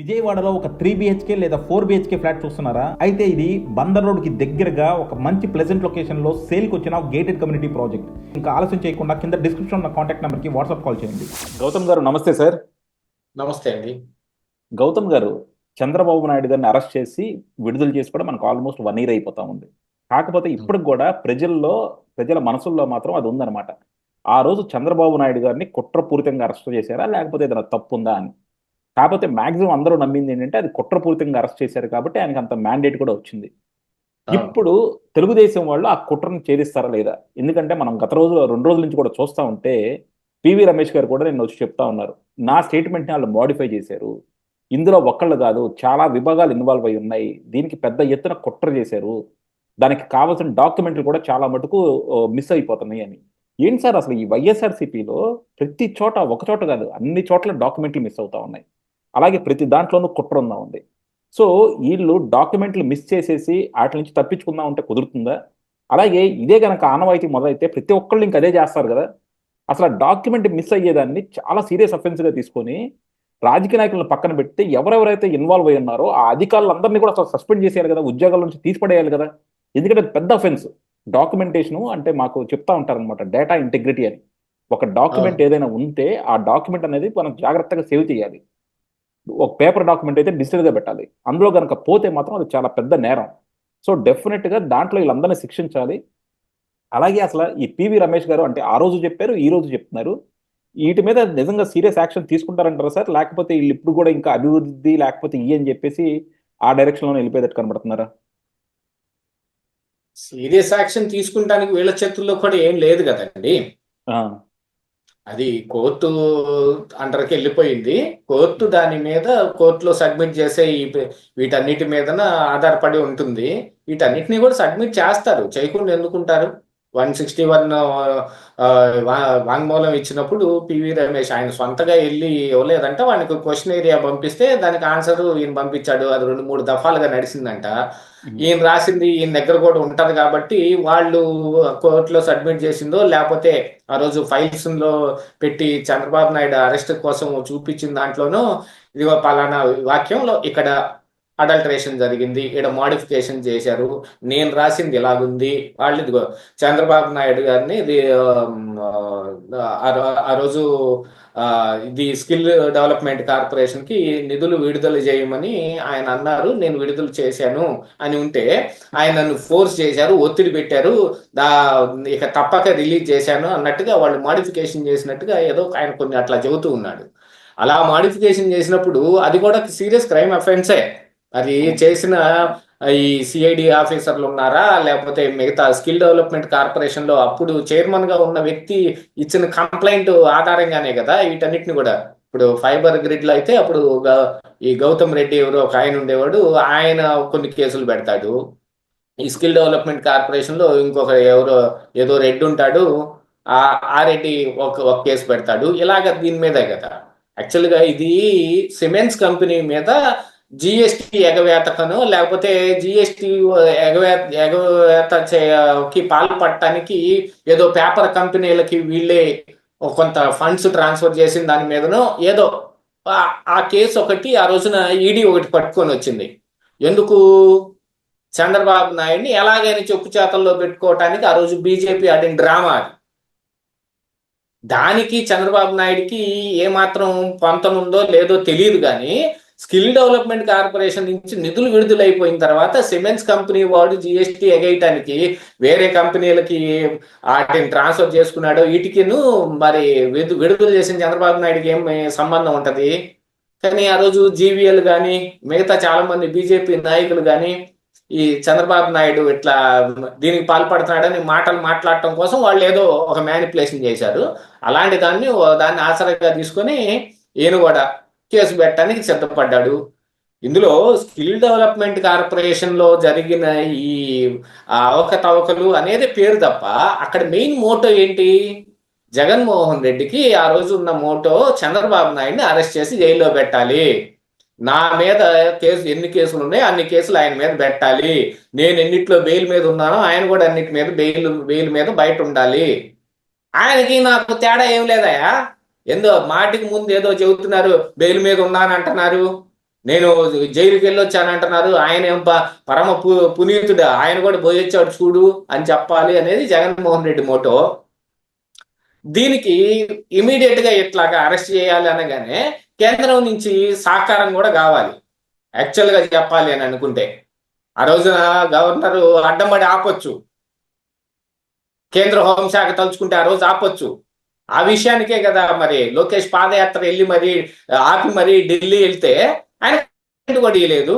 విజయవాడలో ఒక 3 BHK లేదా 4 BHK ఫ్లాట్ చూస్తున్నారా? అయితే ఇది బందర్ రోడ్ కి దగ్గరగా ఒక మంచి ప్లెజెంట్ లొకేషన్ లో సేల్ కి వచ్చిన గేటెడ్ కమ్యూనిటీ ప్రాజెక్ట్. ఇంకా ఆలస్యం చేయకుండా కింద డిస్క్రిప్షన్ ఉన్న కాంటాక్ట్ నెంబర్ కి వాట్సాప్ కాల్ చేయండి. గౌతమ్ గారు నమస్తే సార్. నమస్తే అండి. గౌతమ్ గారు, చంద్రబాబు నాయుడు గారిని అరెస్ట్ చేసి విడుదల చేసి కూడా మనకు ఆల్మోస్ట్ 1 year అయిపోతా ఉంది. కాకపోతే ఇప్పటికి కూడా ప్రజల మనసుల్లో మాత్రం అది ఉందన్నమాట. ఆ రోజు చంద్రబాబు నాయుడు గారిని కుట్రపూరితంగా అరెస్ట్ చేశారా, లేకపోతే ఏదైనా తప్పు ఉందా అని. కాకపోతే మాక్సిమం అందరూ నమ్మింది ఏంటంటే అది కుట్రపూరితంగా అరెస్ట్ చేశారు కాబట్టి ఆయనకి అంత మ్యాండేట్ కూడా వచ్చింది. ఇప్పుడు తెలుగుదేశం వాళ్ళు ఆ కుట్రను ఛేదిస్తారా లేదా? ఎందుకంటే మనం గత రోజులు 2 రోజుల నుంచి కూడా చూస్తా ఉంటే పివి రమేష్ గారు కూడా నేను వచ్చి చెప్తా ఉన్నారు, నా స్టేట్మెంట్ని వాళ్ళు మోడిఫై చేశారు, ఇందులో ఒక్కళ్ళు కాదు చాలా విభాగాలు ఇన్వాల్వ్ అయి ఉన్నాయి, దీనికి పెద్ద ఎత్తున కుట్ర చేశారు, దానికి కావాల్సిన డాక్యుమెంట్లు కూడా చాలా మటుకు మిస్ అయిపోతున్నాయి అని. ఏంటి సార్ అసలు ఈ వైఎస్ఆర్సీపీలో ప్రతి చోట, ఒక చోట కాదు అన్ని చోట్ల డాక్యుమెంట్లు మిస్ అవుతా ఉన్నాయి, అలాగే ప్రతి దాంట్లోనూ కుట్ర ఉందా ఉంది. సో వీళ్ళు డాక్యుమెంట్లు మిస్ చేసేసి వాటి నుంచి తప్పించుకుందాం ఉంటే కుదురుతుందా? అలాగే ఇదే కనుక ఆనవాయితీ మొదలైతే ప్రతి ఒక్కళ్ళు ఇంక అదే చేస్తారు కదా. అసలు ఆ డాక్యుమెంట్ మిస్ అయ్యేదాన్ని చాలా సీరియస్ అఫెన్స్గా తీసుకొని రాజకీయ నాయకులను పక్కన పెడితే ఎవరెవరైతే ఇన్వాల్వ్ అయి ఉన్నారో ఆ అధికారులందరినీ కూడా అసలు సస్పెండ్ చేసేయాలి కదా, ఉద్యోగాల నుంచి తీసిపడేయాలి కదా. ఎందుకంటే పెద్ద అఫెన్స్ డాక్యుమెంటేషను అంటే మాకు చెప్తా ఉంటారనమాట, డేటా ఇంటిగ్రిటీ అని. ఒక డాక్యుమెంట్ ఏదైనా ఉంటే ఆ డాక్యుమెంట్ అనేది మనం జాగ్రత్తగా సేవ్ చేయాలి. ఒక పేపర్ డాక్యుమెంట్ అయితే డిజిటల్గా పెట్టాలి, అందులో కనుక పోతే మాత్రం అది చాలా పెద్ద నేరం. సో డెఫినెట్గా దాంట్లో వీళ్ళందరినీ శిక్షించాలి. అలాగే అసలు ఈ పివి రమేష్ గారు అంటే ఆ రోజు చెప్పారు, ఈ రోజు చెప్తున్నారు, వీటి మీద నిజంగా సీరియస్ యాక్షన్ తీసుకుంటారంటారా సార్? లేకపోతే వీళ్ళు ఇప్పుడు కూడా ఇంకా అభివృద్ధి లేకపోతే ఇవి అని చెప్పేసి ఆ డైరెక్షన్లో వెళ్ళిపోయేటట్టు కనబడుతున్నారా? సీరియస్ యాక్షన్ తీసుకుంటానికి వీళ్ళ చేతుల్లో కూడా ఏం లేదు కదండి. అది కోర్టు అండర్కి వెళ్ళిపోయింది. కోర్టు దాని మీద కోర్టులో సబ్మిట్ చేసే వీటన్నిటి మీదన ఆధారపడి ఉంటుంది. వీటన్నిటిని కూడా సబ్మిట్ చేస్తారు, చేయకుండా ఎందుకుంటారు. 161 వాంగ్మూలం ఇచ్చినప్పుడు పివి రమేష్ ఆయన సొంతగా వెళ్ళి ఇవ్వలేదంట, వానికి క్వశ్చన్ ఏరియా పంపిస్తే దానికి ఆన్సర్ ఈయన పంపించాడు. అది 2-3 దఫాలుగా నడిచిందంట. ఈయన రాసింది ఈయన దగ్గర కూడా ఉంటది కాబట్టి వాళ్ళు కోర్టులో సబ్మిట్ చేసిందో లేకపోతే ఆ రోజు ఫైల్స్ లో పెట్టి చంద్రబాబు నాయుడు అరెస్ట్ కోసం చూపించిన దాంట్లోనూ ఇదిగో పలానా వాక్యంలో ఇక్కడ అడల్టరేషన్ జరిగింది, ఇక్కడ మోడిఫికేషన్ చేశారు, నేను రాసింది ఇలాగుంది, వాళ్ళు ఇదిగో చంద్రబాబు నాయుడు గారిని ఆ రోజు ఇది స్కిల్ డెవలప్మెంట్ కార్పొరేషన్ కి నిధులు విడుదల చేయమని ఆయన అన్నారు, నేను విడుదల చేశాను అని ఉంటే ఆయన నన్ను ఫోర్స్ చేశారు, ఒత్తిడి పెట్టారు, ఇక తప్పక రిలీజ్ చేశాను అన్నట్టుగా వాళ్ళు మోడిఫికేషన్ చేసినట్టుగా ఏదో ఆయన కొన్ని అట్లా చెబుతూ ఉన్నాడు. అలా మోడిఫికేషన్ చేసినప్పుడు అది కూడా సీరియస్ క్రైమ్ అఫెన్సే. అది చేసిన ఈ సిఐడి ఆఫీసర్లు ఉన్నారా లేకపోతే మిగతా స్కిల్ డెవలప్మెంట్ కార్పొరేషన్ లో అప్పుడు చైర్మన్ గా ఉన్న వ్యక్తి ఇచ్చిన కంప్లైంట్ ఆధారంగానే కదా వీటన్నిటిని కూడా. ఇప్పుడు ఫైబర్ గ్రిడ్ లో అయితే అప్పుడు ఈ గౌతమ్ రెడ్డి ఎవరో ఒక ఆయన ఉండేవాడు, ఆయన కొన్ని కేసులు పెడతాడు. ఈ స్కిల్ డెవలప్మెంట్ కార్పొరేషన్ లో ఇంకొక ఎవరో ఏదో రెడ్డి ఉంటాడు, ఆ రెడ్డి ఒక కేసు పెడతాడు. ఇలాగ దీని మీదే కదా. యాక్చువల్గా ఇది సిమెంట్స్ కంపెనీ మీద జిఎస్టి ఎగవేతకను లేకపోతే జిఎస్టి ఎగవేతకి పాల్పడటానికి ఏదో పేపర్ కంపెనీలకి వీళ్ళే కొంత ఫండ్స్ ట్రాన్స్ఫర్ చేసిన దాని మీదనో ఏదో ఆ కేసు ఒకటి ఆ రోజున ఈడీ ఒకటి పట్టుకొని వచ్చింది. ఎందుకు? చంద్రబాబు నాయుడిని ఎలాగైనా చెప్పు చేతల్లో పెట్టుకోవటానికి ఆ రోజు బీజేపీ ఆడిన డ్రామా అది. దానికి చంద్రబాబు నాయుడికి ఏమాత్రం పొంతనుందో లేదో తెలియదు కానీ స్కిల్ డెవలప్మెంట్ కార్పొరేషన్ నుంచి నిధులు విడుదలైపోయిన తర్వాత సిమెంట్స్ కంపెనీ వాడు జిఎస్టీ ఎగేయటానికి వేరే కంపెనీలకి వాటిని ట్రాన్స్ఫర్ చేసుకున్నాడో వీటికిను మరి విడుదల చేసిన చంద్రబాబు నాయుడికి ఏం సంబంధం ఉంటది? కానీ ఆ రోజు జీవీఎల్ కానీ మిగతా చాలా మంది బీజేపీ నాయకులు కానీ ఈ చంద్రబాబు నాయుడు ఇట్లా దీనికి పాల్పడుతున్నాడని మాటలు మాట్లాడటం కోసం వాళ్ళు ఏదో ఒక మ్యానిపులేషన్ చేశారు. అలాంటి దాన్ని ఆసరాగా తీసుకొని ఈయన కూడా కేసు పెట్టడానికి సిద్ధపడ్డాడు. ఇందులో స్కిల్ డెవలప్మెంట్ కార్పొరేషన్ లో జరిగిన ఈ అవకతవకలు అనేది పేరు తప్ప అక్కడ మెయిన్ మోటో ఏంటి? జగన్మోహన్ రెడ్డికి ఆ రోజు ఉన్న మోటో చంద్రబాబు నాయుడిని అరెస్ట్ చేసి జైల్లో పెట్టాలి, నా మీద ఎన్ని కేసులు ఉన్నాయో అన్ని కేసులు ఆయన మీద పెట్టాలి, నేను ఎన్నిట్లో బెయిల్ మీద ఉన్నానో ఆయన కూడా అన్నిటి మీద బెయిల్ మీద బయట ఉండాలి. ఆయనకి నాకు తేడా ఏం లేదయా. మాటికి ముందు ఏదో చెబుతున్నారు, బెయిల్ మీద ఉన్నానంటున్నారు, నేను జైలుకి వెళ్ళొచ్చానంటున్నారు, ఆయన ఏం పరమ పునీతుడు, ఆయన కూడా పోయొచ్చాడు చూడు అని చెప్పాలి అనేది జగన్మోహన్ రెడ్డి మోటో. దీనికి ఇమీడియట్ గా ఇట్లాగా అరెస్ట్ చేయాలి అనగానే కేంద్రం నుంచి సహకారం కూడా కావాలి. యాక్చువల్ గా చెప్పాలి అని అనుకుంటే ఆ రోజున గవర్నర్ అడ్డంబడి ఆపొచ్చు, కేంద్ర హోంశాఖ తలుచుకుంటే ఆ రోజు ఆపొచ్చు. ఆ విషయానికే కదా మరి లోకేష్ పాదయాత్ర వెళ్ళి మరి ఆపి మరి ఢిల్లీ వెళ్తే ఆయన కూడా లేదు.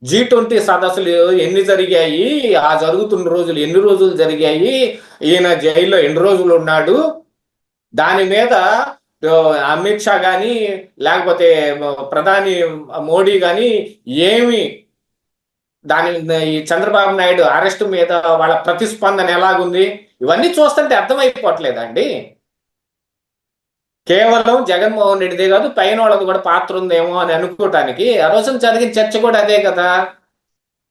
G20 సదస్సులు ఎన్ని జరిగాయి, ఆ జరుగుతున్న రోజులు ఎన్ని రోజులు జరిగాయి, ఈయన జైల్లో ఎన్ని రోజులు ఉన్నాడు, దాని మీద అమిత్ షా కానీ లేకపోతే ప్రధాని మోడీ కానీ ఏమి దాని ఈ చంద్రబాబు నాయుడు అరెస్ట్ మీద వాళ్ళ ప్రతిస్పందన ఎలాగుంది, ఇవన్నీ చూస్తుంటే అర్థమైపోవట్లేదండి. కేవలం జగన్మోహన్ రెడ్డిదే కాదు, పైన వాళ్ళది కూడా పాత్ర ఉందేమో అని అనుకోవటానికి ఆ రోజున జరిగిన చర్చ కూడా అదే కదా.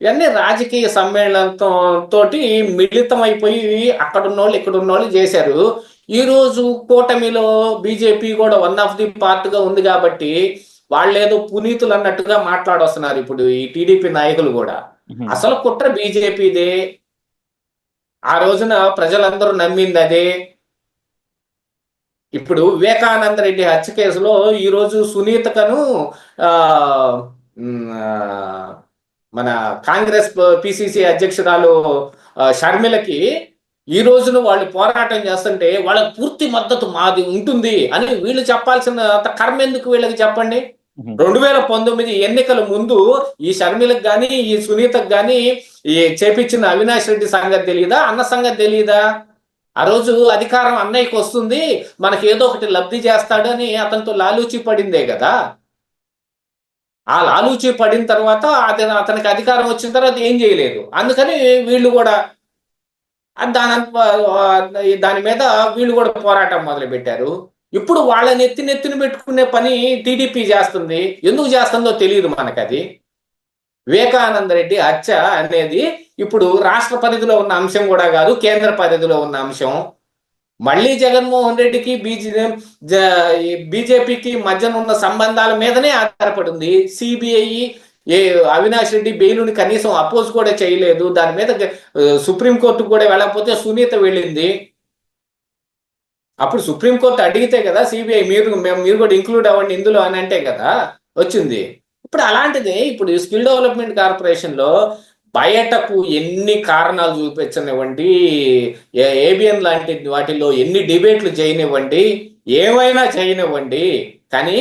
ఇవన్నీ రాజకీయ సమ్మేళనంతో తోటి మిళితమైపోయి అక్కడున్నోళ్ళు ఇక్కడున్నోళ్ళు చేశారు. ఈ రోజు కూటమిలో బీజేపీ కూడా వన్ ఆఫ్ ది పార్ట్ గా ఉంది కాబట్టి వాళ్ళేదో పునీతులు అన్నట్టుగా మాట్లాడొస్తున్నారు ఇప్పుడు ఈ టీడీపీ నాయకులు కూడా. అసలు కుట్ర బీజేపీదే, ఆ రోజున ప్రజలందరూ నమ్మింది అదే. ఇప్పుడు వివేకానంద రెడ్డి హత్య కేసులో ఈరోజు సునీతకను మన కాంగ్రెస్ పిసిసి అధ్యక్షురాలు షర్మిలకి ఈ రోజున వాళ్ళు పోరాటం చేస్తుంటే వాళ్ళకి పూర్తి మద్దతు మాది ఉంటుంది అని వీళ్ళు చెప్పాల్సిన కర్మ ఎందుకు వీళ్ళకి చెప్పండి. 2019 ఎన్నికల ముందు ఈ షర్మిలకు కానీ ఈ సునీతకు కానీ ఈ చేపించిన అవినాష్ రెడ్డి సంగతి తెలియదా, అన్న సంగతి తెలియదా? ఆ రోజు అధికారం అన్నయ్యకి వస్తుంది, మనకి ఏదో ఒకటి లబ్ధి చేస్తాడు అని అతనితో లాలూచి పడిందే కదా. ఆ లాలూచి పడిన తర్వాత అతనికి అధికారం వచ్చిన తర్వాత ఏం చేయలేదు, అందుకని వీళ్ళు కూడా దాని మీద వీళ్ళు కూడా పోరాటం మొదలు పెట్టారు. ఇప్పుడు వాళ్ళని నెత్తిన పెట్టుకునే పని టీడీపీ చేస్తుంది. ఎందుకు చేస్తుందో తెలియదు మనకు. అది వివేకానంద రెడ్డి హత్య అనేది ఇప్పుడు రాష్ట్ర పరిధిలో ఉన్న అంశం కూడా కాదు, కేంద్ర పరిధిలో ఉన్న అంశం. మళ్ళీ జగన్మోహన్ రెడ్డికి బీజేపీకి మధ్యన ఉన్న సంబంధాల మీదనే ఆధారపడింది. సిబిఐ అవినాష్ రెడ్డి బెయిలుని కనీసం అపోజ్ కూడా చేయలేదు. దాని మీద సుప్రీంకోర్టుకు కూడా వెళ్ళకపోతే సునీత వెళ్ళింది. అప్పుడు సుప్రీంకోర్టు అడిగితే కదా సిబిఐ మీరు కూడా ఇంక్లూడ్ అవ్వండి ఇందులో అని అంటే కదా వచ్చింది. ఇప్పుడు అలాంటిది ఇప్పుడు స్కిల్ డెవలప్మెంట్ కార్పొరేషన్ లో బయటకు ఎన్ని కారణాలు చూపించనివ్వండి, ఏబిఎన్ లాంటి వాటిల్లో ఎన్ని డిబేట్లు చేయనివ్వండి, ఏమైనా చేయనివ్వండి, కానీ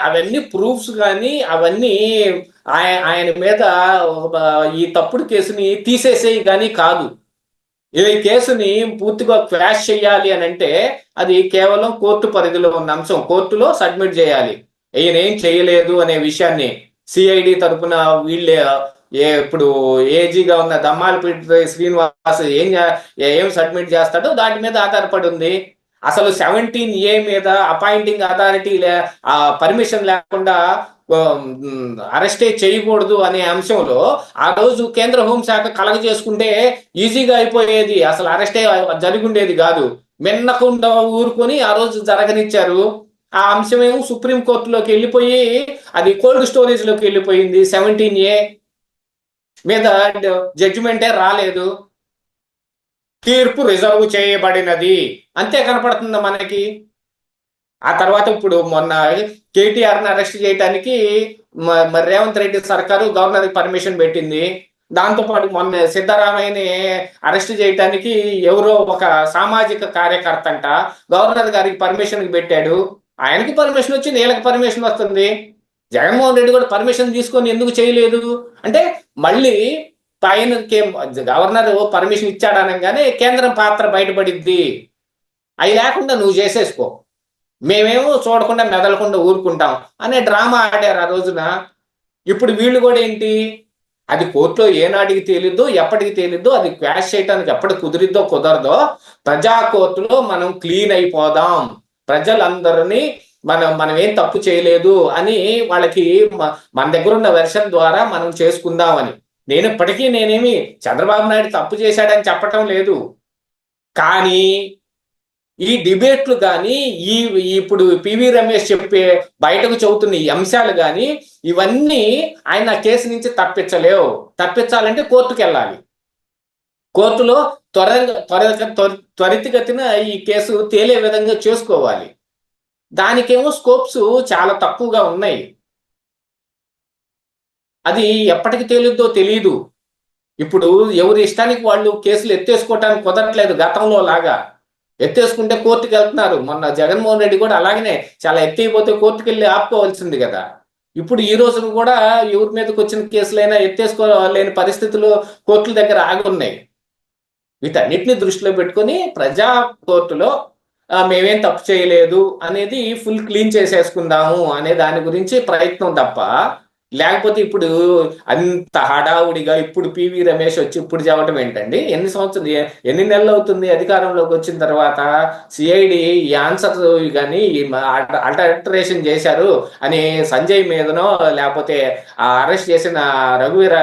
అవన్నీ ప్రూఫ్స్ కానీ అవన్నీ ఆయన మీద ఈ తప్పుడు కేసుని తీసేసేవి కానీ కాదు. ఈ కేసుని పూర్తిగా క్వాష్ చేయాలి అని అంటే అది కేవలం కోర్టు పరిధిలో ఉన్న అంశం, కోర్టులో సబ్మిట్ చేయాలి. ఈయన ఏం చేయలేదు అనే విషయాన్ని సిఐడి తరఫున వీళ్ళే ఇప్పుడు ఏజీగా ఉన్న దమ్మాలపేట శ్రీనివాస్ ఏం సబ్మిట్ చేస్తాడో దాని మీద ఆధారపడి ఉంది. అసలు 17A మీద అపాయింటింగ్ అథారిటీ పర్మిషన్ లేకుండా అరెస్టే చేయకూడదు అనే అంశంలో ఆ రోజు కేంద్ర హోంశాఖ కలగ చేసుకుంటే ఈజీగా అయిపోయేది, అసలు అరెస్టే జరిగి ఉండేది కాదు. మిన్నకుండా ఊరుకొని ఆ రోజు జరగనిచ్చారు. ఆ అంశమేమో సుప్రీంకోర్టులోకి వెళ్ళిపోయి అది కోల్డ్ స్టోరేజ్ లోకి వెళ్ళిపోయింది. 17A మీద జడ్జిమెంటే రాలేదు, తీర్పు రిజర్వ్ చేయబడినది అంతే కనపడుతుంది మనకి. ఆ తర్వాత ఇప్పుడు మొన్న కేటీఆర్ని అరెస్ట్ చేయడానికి మరి రేవంత్ రెడ్డి సర్కారు గవర్నర్ పర్మిషన్ పెట్టింది. దాంతోపాటు మొన్న సిద్ధరామయ్యని అరెస్ట్ చేయడానికి ఎవరో ఒక సామాజిక కార్యకర్త అంట గవర్నర్ గారికి పర్మిషన్ పెట్టాడు. ఆయనకి పర్మిషన్ వచ్చి వీళ్ళకి పర్మిషన్ వస్తుంది. జగన్మోహన్ రెడ్డి కూడా పర్మిషన్ తీసుకొని ఎందుకు చేయలేదు అంటే మళ్ళీ పైన గవర్నర్ పర్మిషన్ ఇచ్చాడనగానే కేంద్రం పాత్ర బయటపడిద్ది, అవి లేకుండా నువ్వు చేసేసుకో, మేమేమో చూడకుండా మెదలకుండా ఊరుకుంటాం అనే డ్రామా ఆడారు ఆ రోజున. ఇప్పుడు వీళ్ళు కూడా ఏంటి, అది కోర్టులో ఏనాటికి తేలిద్దో ఎప్పటికి తేలిద్దో, అది క్వాష్ చేయడానికి ఎప్పటికి కుదిరిద్దో కుదరదో, ప్రజా కోర్టులో మనం క్లీన్ అయిపోదాం, ప్రజలందరినీ మనం ఏం తప్పు చేయలేదు అని వాళ్ళకి మన దగ్గర ఉన్న వెర్షన్ ద్వారా మనం చేసుకుందామని. నేనేమి చంద్రబాబు నాయుడు తప్పు చేశాడని చెప్పటం లేదు, కానీ ఈ డిబేట్లు కానీ ఈ ఇప్పుడు పివి రమేష్ చెప్పే బయటకు చెబుతున్న ఈ అంశాలు కానీ ఇవన్నీ ఆయన కేసు నుంచి తప్పించలేవు. తప్పించాలంటే కోర్టుకు వెళ్ళాలి. కోర్టులో త్వరితగతిన ఈ కేసు తేలే విధంగా చేసుకోవాలి. దానికేమో స్కోప్స్ చాలా తక్కువగా ఉన్నాయి. అది ఎప్పటికి తేలుద్దో తెలియదు. ఇప్పుడు ఎవరి ఇష్టానికి వాళ్ళు కేసులు ఎత్తేసుకోవటానికి కుదరట్లేదు గతంలో లాగా. ఎత్తేసుకుంటే కోర్టుకు వెళ్తున్నారు. మొన్న జగన్మోహన్ రెడ్డి కూడా అలాగనే చాలా ఎత్తైపోతే కోర్టుకు వెళ్ళి ఆపుకోవాల్సింది కదా. ఇప్పుడు ఈ రోజు కూడా ఎవరి మీదకి వచ్చిన కేసులైనా ఎత్తేసుకోలేని పరిస్థితులు కోర్టుల దగ్గర ఆగున్నాయి. వీటన్నిటిని దృష్టిలో పెట్టుకొని ప్రజా కోర్టులో మేమేం తప్పు చేయలేదు అనేది ఫుల్ క్లీన్ చేసేసుకుందాము అనే దాని గురించి ప్రయత్నం తప్ప, లేకపోతే ఇప్పుడు అంత హడావుడిగా ఇప్పుడు పివి రమేష్ వచ్చి ఇప్పుడు చెప్పడం ఏంటండి? ఎన్ని నెలలు అవుతుంది అధికారంలోకి వచ్చిన తర్వాత? సిఐడి ఈ ఆన్సర్ కానీ అల్టరేషన్ చేశారు అని సంజయ్ మీదనో, లేకపోతే ఆ అరెస్ట్ చేసిన రఘువీర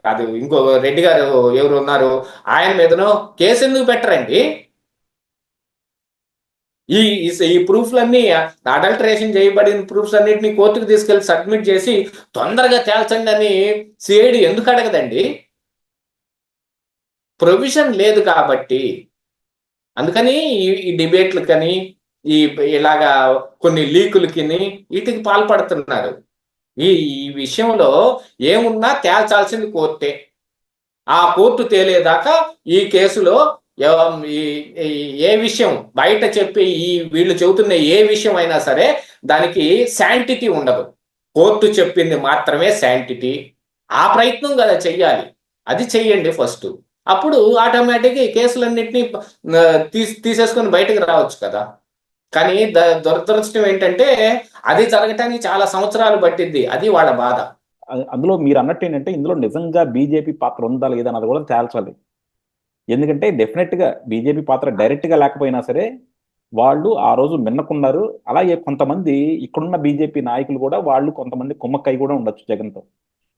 కాదు ఇంకో రెడ్డి గారు ఎవరు ఉన్నారు ఆయన మీదనో కేసు ఎందుకు పెట్టరండి? ఈ ఈ ప్రూఫ్లన్నీ అడల్టరేషన్ చేయబడిన ప్రూఫ్స్ అన్నింటినీ కోర్టుకు తీసుకెళ్లి సబ్మిట్ చేసి తొందరగా తేల్చండి అని సిఐడి ఎందుకు అడగదండి? ప్రొవిజన్ లేదు కాబట్టి. అందుకని ఈ డిబేట్లు కానీ ఈ ఇలాగా కొన్ని లీకులకి వీటికి పాల్పడుతున్నారు. ఈ విషయంలో ఏమున్నా తేల్చాల్సింది కోర్టే. ఆ కోర్టు తేలేదాకా ఈ కేసులో ఏ విషయం బయట చెప్పి వీళ్ళు చెబుతున్న ఏ విషయం అయినా సరే దానికి శాంటిటీ ఉండదు. కోర్టు చెప్పింది మాత్రమే శాంటిటీ. ఆ ప్రయత్నం కదా చెయ్యాలి. అది చెయ్యండి ఫస్ట్. అప్పుడు ఆటోమేటిక్గా ఈ కేసులన్నింటినీ తీసేసుకొని బయటకు రావచ్చు కదా. కానీ దురదృష్టం ఏంటంటే అది జరగటానికి చాలా సంవత్సరాలు పట్టింది. అది వాళ్ళ బాధ. అందులో మీరు అన్నట్టు ఏంటంటే ఇందులో నిజంగా బీజేపీ పాత్ర ఉందా లేదా అన్నది కూడా తేల్చాలి. ఎందుకంటే డెఫినెట్గా బీజేపీ పాత్ర డైరెక్ట్గా లేకపోయినా సరే వాళ్ళు ఆ రోజు మిన్నకున్నారు. అలాగే కొంతమంది ఇక్కడున్న బీజేపీ నాయకులు కూడా వాళ్ళు కొంతమంది కుమ్మక్కై కూడా ఉండొచ్చు జగన్తో.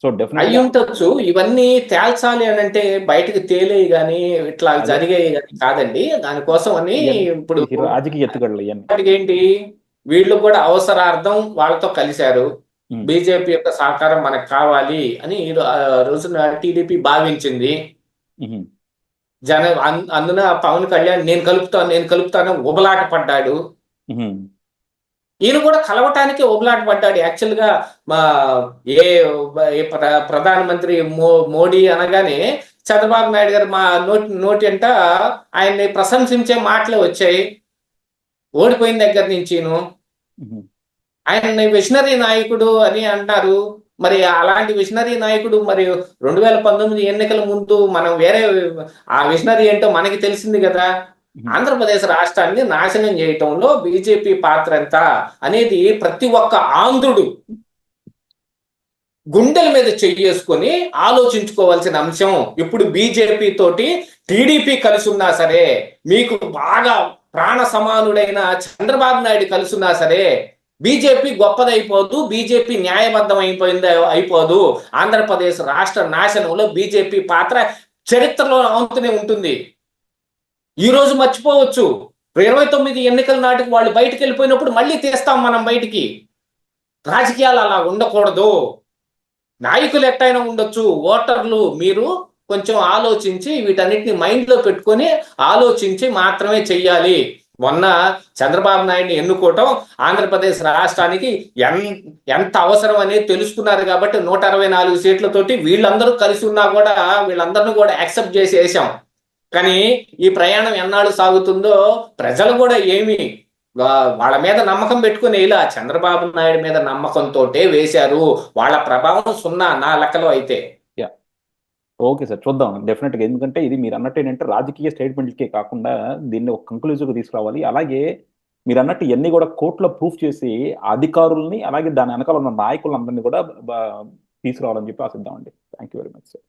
సో అయి ఉండొచ్చు. ఇవన్నీ తేల్చాలి అని అంటే బయటకు తేలేయి కానీ ఇట్లా జరిగాయి కానీ కాదండి. దానికోసం అని ఇప్పుడు రాజకీయ ఎత్తుగడలు ఏంటి, వీళ్ళు కూడా అవసరార్థం వాళ్ళతో కలిశారు. బీజేపీ యొక్క సహకారం మనకు కావాలి అని రోజున టీడీపీ భావించింది. అందున పవన్ కళ్యాణ్ నేను కలుపుతాను ఉబలాట పడ్డాడు. ఈయన కూడా కలవటానికి ఉబలాట పడ్డాడు. యాక్చువల్గా ప్రధానమంత్రి మోడీ అనగానే చంద్రబాబు నాయుడు గారు మా నోటి అంట ఆయన్ని ప్రశంసించే మాటలే వచ్చాయి ఓడిపోయిన దగ్గర నుంచి. ఆయన విషనరీ నాయకుడు అని అంటారు. మరి అలాంటి విషనరీ నాయకుడు మరి 2019 ఎన్నికల ముందు మనం వేరే ఆ విషనరీ ఏంటో మనకి తెలిసింది కదా. ఆంధ్రప్రదేశ్ రాష్ట్రాన్ని నాశనం చేయటంలో బీజేపీ పాత్ర ఎంత అనేది ప్రతి ఒక్క ఆంధ్రుడు గుండెల మీద చేసుకొని ఆలోచించుకోవాల్సిన అంశం. ఇప్పుడు బీజేపీ తోటి టీడీపీ కలిసి ఉన్నా సరే, మీకు బాగా ప్రాణ సమానుడైన చంద్రబాబు నాయుడు కలిసి ఉన్నా సరే బీజేపీ గొప్పదైపోదు, బీజేపీ న్యాయబద్ధం అయిపోదు. ఆంధ్రప్రదేశ్ రాష్ట్ర నాశనంలో బీజేపీ పాత్ర చరిత్రలో అవుతూనే ఉంటుంది. ఈ రోజు మర్చిపోవచ్చు, 29 ఎన్నికల నాటికి వాళ్ళు బయటికి వెళ్ళిపోయినప్పుడు మళ్ళీ తీస్తాం మనం బయటికి. రాజకీయాలు అలా ఉండకూడదు. నాయకులు ఎట్టయినా ఉండొచ్చు, ఓటర్లు మీరు కొంచెం ఆలోచించి వీటన్నిటిని మైండ్లో పెట్టుకొని ఆలోచించి మాత్రమే చెయ్యాలి. మొన్న చంద్రబాబు నాయుడిని ఎన్నుకోవటం ఆంధ్రప్రదేశ్ రాష్ట్రానికి ఎంత అవసరం అనేది తెలుసుకున్నారు కాబట్టి 164 సీట్లతోటి వీళ్ళందరూ కలిసి ఉన్నా కూడా వీళ్ళందరినీ కూడా యాక్సెప్ట్ చేసి వేసాం. కానీ ఈ ప్రయాణం ఎన్నాళ్ళు సాగుతుందో ప్రజలు కూడా ఏమి వాళ్ళ మీద నమ్మకం పెట్టుకుని ఇలా చంద్రబాబు నాయుడు మీద నమ్మకంతో వేశారు. వాళ్ళ ప్రభావం 0 నా లెక్కలో అయితే. ఓకే సార్, చూద్దాం డెఫినెట్గా. ఎందుకంటే ఇది మీరు అన్నట్టు ఏంటంటే రాజకీయ స్టేట్మెంట్కే కాకుండా దీన్ని ఒక కంక్లూజివ్గా తీసుకురావాలి. అలాగే మీరు అన్నట్టు ఇవన్నీ కూడా కోర్టులో ప్రూఫ్ చేసి అధికారుల్ని అలాగే దాని వెనకాల ఉన్న నాయకులందరినీ కూడా తీసుకురావాలని చెప్పి ఆశిద్దామండి. Thank you very much sir.